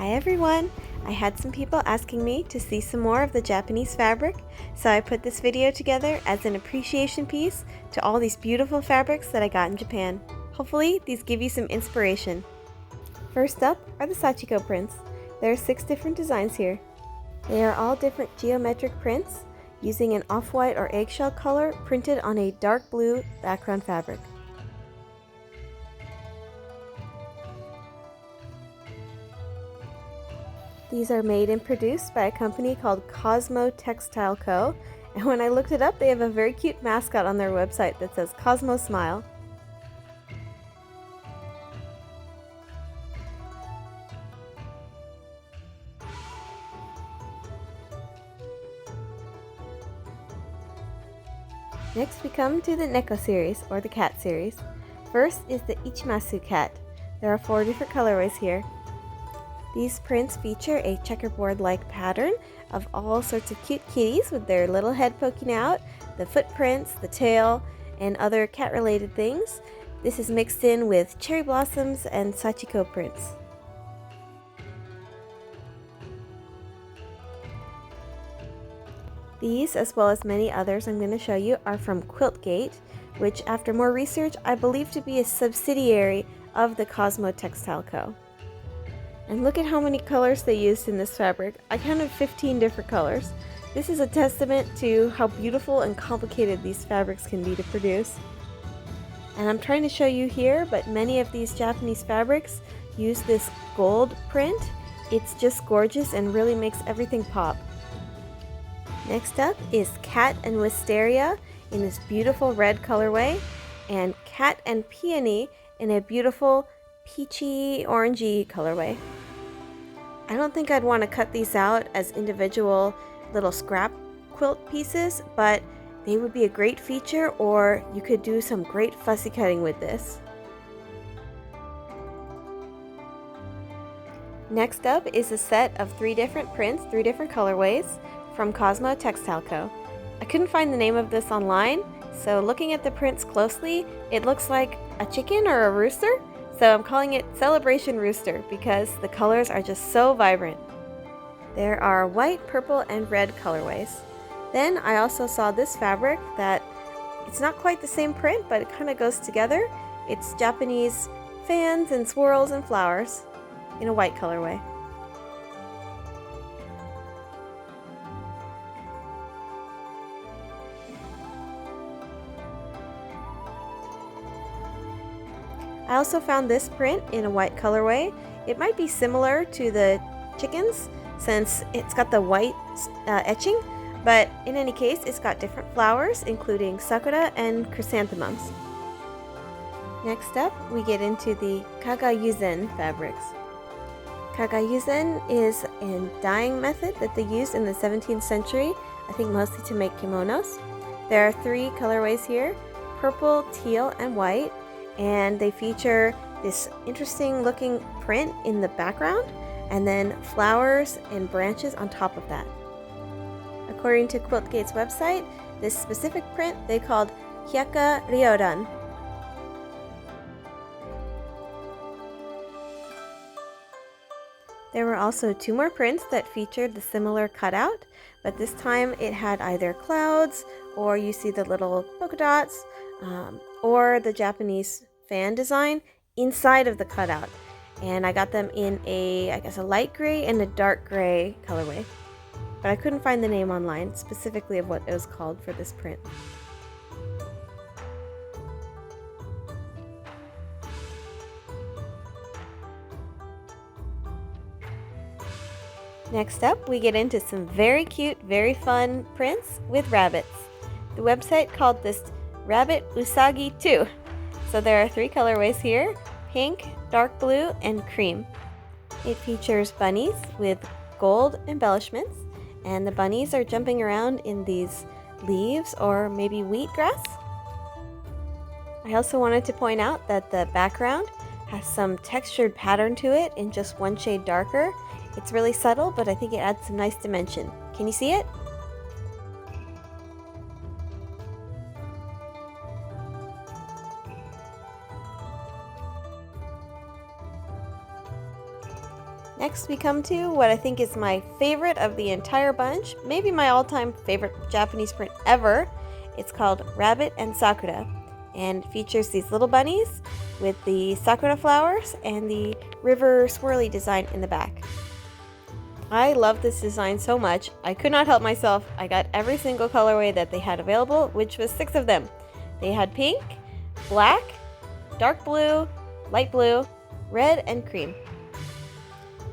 Hi everyone! I had some people asking me to see some more of the Japanese fabric, so I put this video together as an appreciation piece to all these beautiful fabrics that I got in Japan. Hopefully these give you some inspiration. First up are the Sachiko Prince. There are 6 different designs here. They are all different geometric prints using an off-white or eggshell color printed on a dark blue background fabric. These are made and produced by a company called Cosmo Textile Co. And when I looked it up, they have a very cute mascot on their website that says Cosmo Smile. Next we come to the Neko series, or the cat series. First is the Ichimasu cat. There are 4 different colorways here. These prints feature a checkerboard-like pattern of all sorts of cute kitties with their little head poking out, the footprints, the tail, and other cat-related things. This is mixed in with cherry blossoms and Sachiko Prince. These, as well as many others I'm going to show you, are from QuiltGate, which after more research I believe to be a subsidiary of the Cosmo Textile Co. And look at how many colors they used in this fabric. I counted 15 different colors. This is a testament to how beautiful and complicated these fabrics can be to produce. And I'm trying to show you here, but many of these Japanese fabrics use this gold print. It's just gorgeous and really makes everything pop. Next up is Cat and Wisteria in this beautiful red colorway, and Cat and Peony in a beautiful peachy orangey colorway. I don't think I'd want to cut these out as individual little scrap quilt pieces, but they would be a great feature, or you could do some great fussy cutting with this. Next up is a set of 3 different prints, 3 different colorways from Cosmo Textile Co. I couldn't find the name of this online, so looking at the prints closely, it looks like a chicken or a rooster. So I'm calling it Celebration Rooster because the colors are just so vibrant. There are white, purple, and red colorways. Then I also saw this fabric that it's not quite the same print, but it kind of goes together. It's Japanese fans and swirls and flowers in a white colorway. I also found this print in a white colorway. It might be similar to the chickens since it's got the white etching, but in any case it's got different flowers including sakura and chrysanthemums. Next up we get into the Kaka Yuzen fabrics. Kaka Yuzen is a dyeing method that they used in the 17th century, I think mostly to make kimonos. There are 3 colorways here, purple, teal, and white. And they feature this interesting looking print in the background and then flowers and branches on top of that. According to QuiltGate's website, this specific print they called Hyaka Ryodan. There were also 2 more prints that featured the similar cutout, but this time it had either clouds, or you see the little polka dots, or the Japanese fan design inside of the cutout. And I got them in a light gray and a dark gray colorway. But I couldn't find the name online specifically of what it was called for this print. Next up, we get into some very cute, very fun prints with rabbits. The website called this Rabbit Usagi 2. So there are 3 colorways here, pink, dark blue, and cream. It features bunnies with gold embellishments, and the bunnies are jumping around in these leaves or maybe wheatgrass. I also wanted to point out that the background has some textured pattern to it in just 1 shade darker. It's really subtle, but I think it adds some nice dimension. Can you see it? Next we come to what I think is my favorite of the entire bunch, maybe my all-time favorite Japanese print ever. It's called Rabbit and Sakura, and it features these little bunnies with the sakura flowers and the river swirly design in the back. I love this design so much, I could not help myself. I got every single colorway that they had available, which was 6 of them. They had pink, black, dark blue, light blue, red, and cream.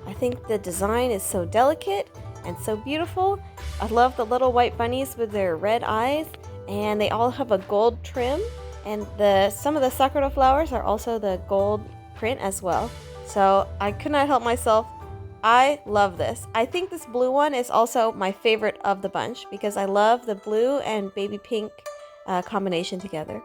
I think the design is so delicate and so beautiful. I love the little white bunnies with their red eyes, and they all have a gold trim, and some of the sakura flowers are also the gold print as well. So I could not help myself. I love this. I think this blue one is also my favorite of the bunch because I love the blue and baby pink combination together.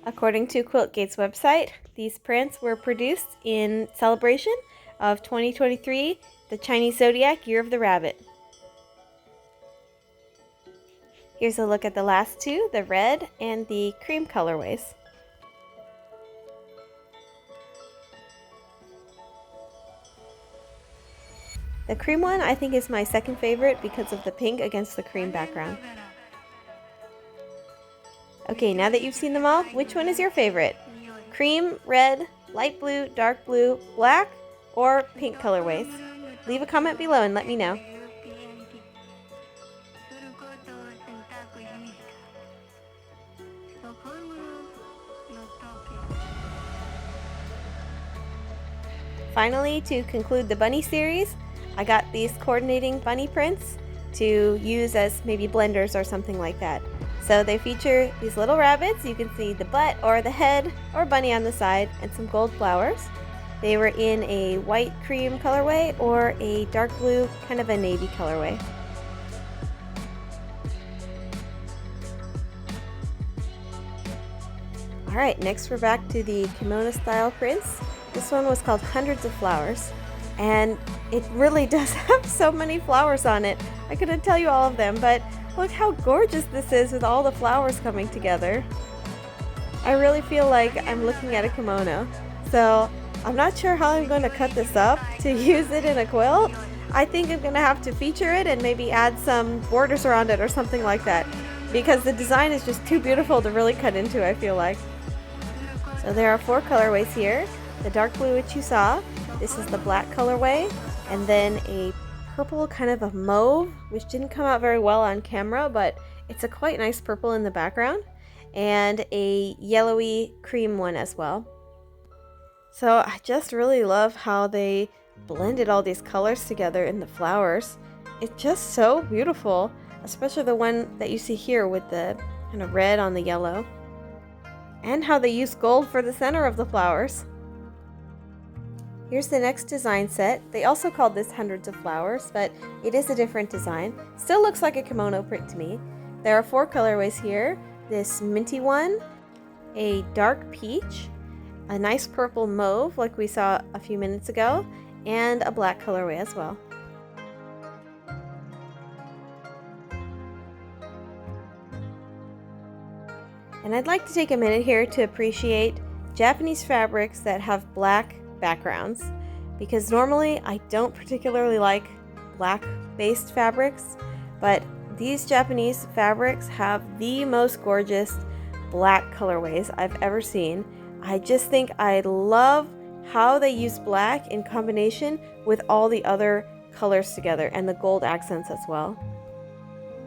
According to QuiltGate's website, these prints were produced in celebration of 2023, the Chinese Zodiac Year of the Rabbit. Here's a look at the last two, the red and the cream colorways. The cream one I think is my second favorite because of the pink against the cream background. Okay, now that you've seen them all, which one is your favorite? Cream, red, light blue, dark blue, black, or pink colorways? Leave a comment below and let me know. Finally, to conclude the bunny series, I got these coordinating bunny prints to use as maybe blenders or something like that. So they feature these little rabbits. You can see the butt or the head or bunny on the side and some gold flowers. They were in a white cream colorway or a dark blue, kind of a navy colorway. Alright, next we're back to the Kimono Style prints. This one was called Hundreds of Flowers, and it really does have so many flowers on it. I couldn't tell you all of them, but look how gorgeous this is with all the flowers coming together. I really feel like I'm looking at a kimono. So I'm not sure how I'm going to cut this up to use it in a quilt. I think I'm going to have to feature it and maybe add some borders around it or something like that, because the design is just too beautiful to really cut into, I feel like. So there are 4 colorways here. The dark blue, which you saw. This is the black colorway, and then a purple, kind of a mauve, which didn't come out very well on camera, but it's a quite nice purple in the background, and a yellowy cream one as well. So I just really love how they blended all these colors together in the flowers. It's just so beautiful, especially the one that you see here with the kind of red on the yellow, and how they use gold for the center of the flowers. Here's the next design set. They also called this Hundreds of Flowers, but it is a different design. Still looks like a kimono print to me. There are 4 colorways here. This minty one, a dark peach, a nice purple mauve like we saw a few minutes ago, and a black colorway as well. And I'd like to take a minute here to appreciate Japanese fabrics that have black backgrounds, because normally I don't particularly like black based fabrics, but these Japanese fabrics have the most gorgeous black colorways I've ever seen. I just think I love how they use black in combination with all the other colors together and the gold accents as well.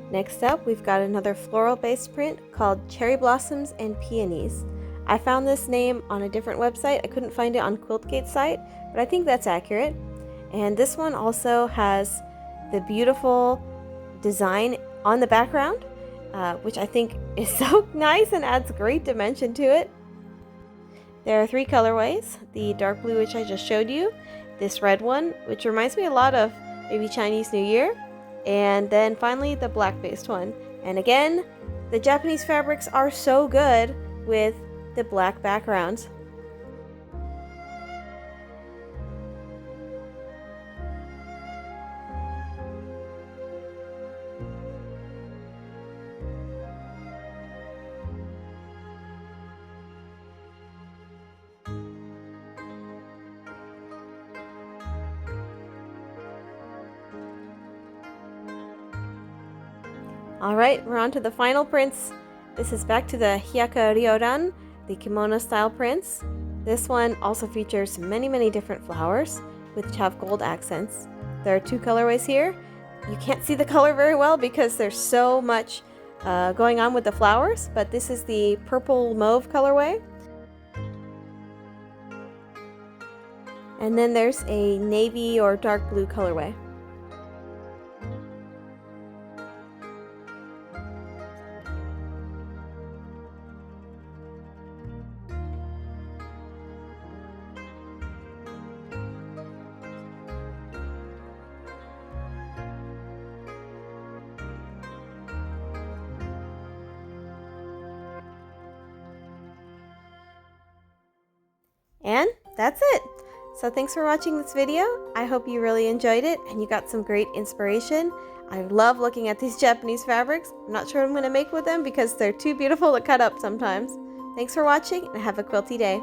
Next up, we've got another floral based print called Cherry Blossoms and Peonies. I found this name on a different website. I couldn't find it on QuiltGate's site, but I think that's accurate. And this one also has the beautiful design on the background, which I think is so nice and adds great dimension to it. There are 3 colorways, the dark blue, which I just showed you, this red one, which reminds me a lot of maybe Chinese New Year, and then finally the black based one. And again, the Japanese fabrics are so good with the black backgrounds. Alright, we're on to the final prints. This is back to the Hyaka Ryodan, the Kimono Style prints. This one also features many different flowers, which have gold accents. There are 2 colorways here. You can't see the color very well because there's so much going on with the flowers, but this is the purple mauve colorway. And then there's a navy or dark blue colorway. And that's it. So thanks for watching this video. I hope you really enjoyed it and you got some great inspiration. I love looking at these Japanese fabrics. I'm not sure what I'm going to make with them because they're too beautiful to cut up sometimes. Thanks for watching and have a quilty day.